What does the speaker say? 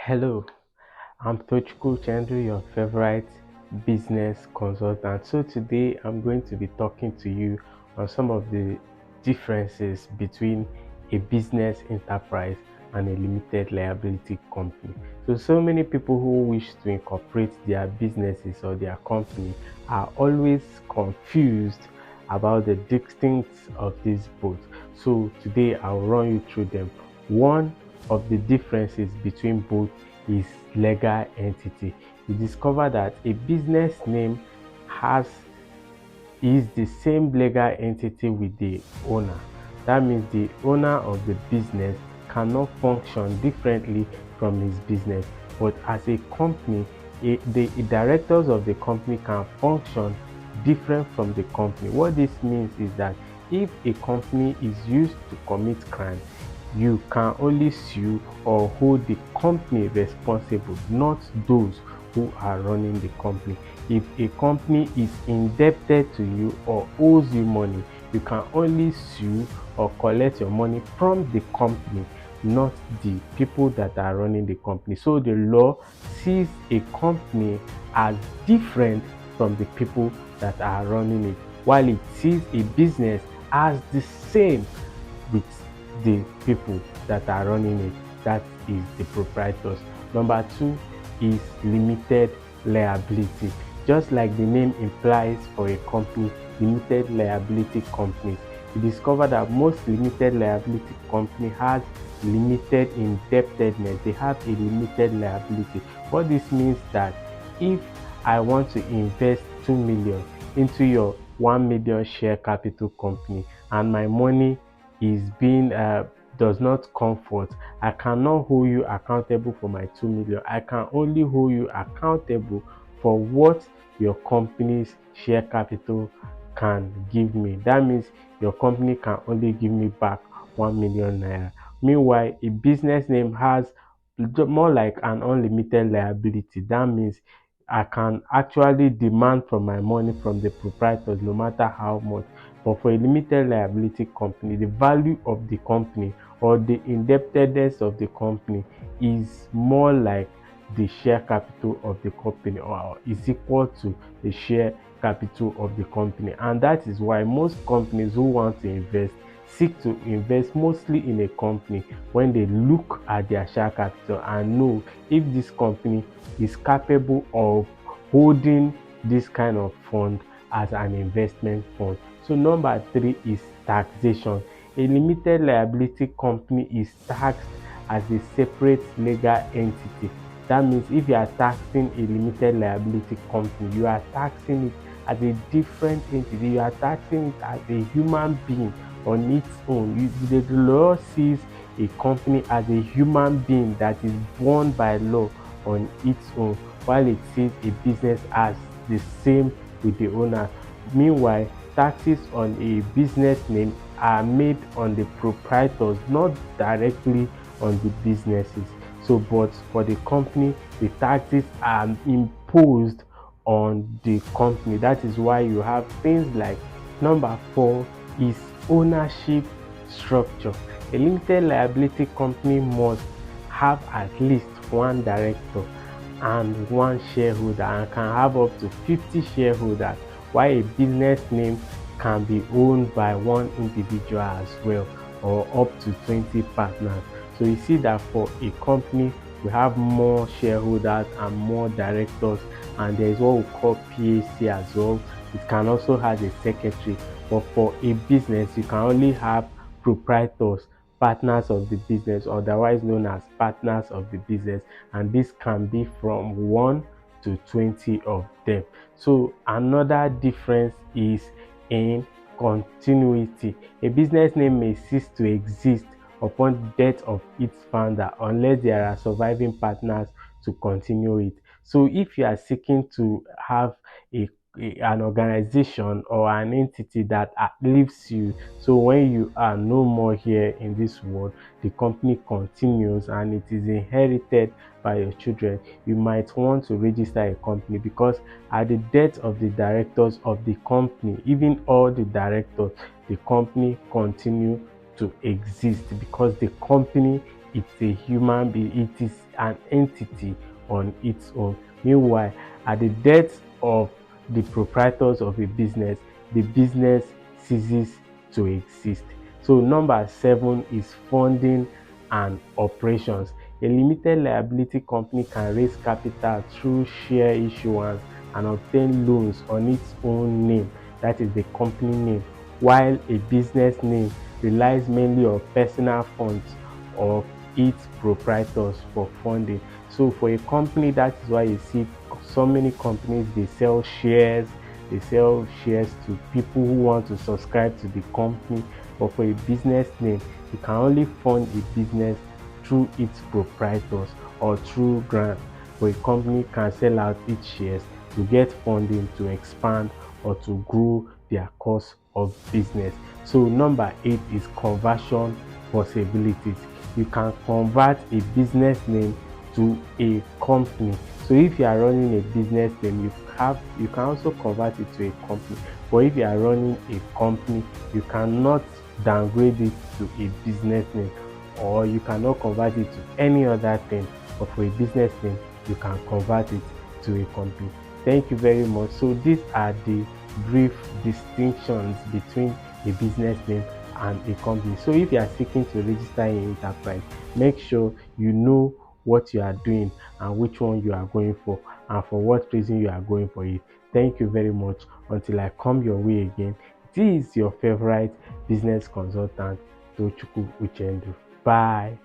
Hello, I'm Tochko Chandru, your favorite business consultant. So today I'm going to be talking to you on some of the differences between a business enterprise and a limited liability company. So many people who wish to incorporate their businesses or their company are always confused about the distincts of these both. So today I'll run you through them. One of the differences between both is legal entity. You discover that a business name has is the same legal entity with the owner. That means the owner of the business cannot function differently from his business. But as a company, the directors of the company can function different from the company. What this means is that if a company is used to commit crime, you can only sue or hold the company responsible, not those who are running the company. If a company is indebted to you or owes you money, you can only sue or collect your money from the company, not the people that are running the company. So the law sees a company as different from the people that are running it, while it sees a business as the same with the people that are running it. That is the proprietors. Number two is limited liability. Just like the name implies for a company, limited liability companies, you discover that most limited liability company has limited indebtedness. They have a limited liability. What this means that if I want to invest 2 million into your 1 million share capital company and my money is being does not comfort, I cannot hold you accountable for my 2 million. I can only hold you accountable for what your company's share capital can give me. That means your company can only give me back 1 million naira. Meanwhile, a business name has more like an unlimited liability. That means I can actually demand from my money from the proprietors no matter how much. But for a limited liability company, the value of the company or the indebtedness of the company is more like the share capital of the company or is equal to the share capital of the company. And that is why most companies who want to invest seek to invest mostly in a company when they look at their share capital and know if this company is capable of holding this kind of fund as an investment fund. So number three is taxation. A limited liability company is taxed as a separate legal entity. That means if you are taxing a limited liability company, you are taxing it as a different entity. You are taxing it as a human being on its own. The law sees a company as a human being that is born by law on its own, while it sees a business as the same with the owner. Meanwhile, taxes on a business name are made on the proprietors, not directly on the businesses. So, but for the company, the taxes are imposed on the company. That is why you have things like number four is ownership structure. A limited liability company must have at least one director and one shareholder and can have up to 50 shareholders, while a business name can be owned by one individual as well or up to 20 partners. So you see that for a company, we have more shareholders and more directors, and there is what we call PAC as well. It can also have a secretary, but for a business, you can only have proprietors, partners of the business, otherwise known as partners of the business, and this can be from 1 to 20 of them. So another difference is in continuity. A business name may cease to exist upon the death of its founder unless there are surviving partners to continue it. So if you are seeking to have a an organization or an entity that outlives you, so when you are no more here in this world, the company continues and it is inherited by your children, you might want to register a company, because at the death of the directors of the company, even all the directors, the company continue to exist because the company, it's a human being, it is an entity on its own. Meanwhile, at the death of the proprietors of a business, the business ceases to exist. So number 7 is funding and operations. A limited liability company can raise capital through share issuance and obtain loans on its own name, that is the company name, while a business name relies mainly on personal funds of its proprietors for funding. So for a company, that is why you see so many companies, they sell shares to people who want to subscribe to the company. But for a business name, you can only fund a business through its proprietors or through grant. But a company can sell out its shares to get funding to expand or to grow their course of business. So number 8 is conversion possibilities. You can convert a business name to a company. So if you are running a business name, you can also convert it to a company. But if you are running a company, you cannot downgrade it to a business name, or you cannot convert it to any other thing. But for a business name, you can convert it to a company. Thank you very much. So these are the brief distinctions between a business name and a company. So if you are seeking to register in enterprise, make sure you know what you are doing and which one you are going for and for what reason you are going for it. Thank you very much. Until I come your way again, this is your favorite business consultant, Tochukwu Uchendu. Bye.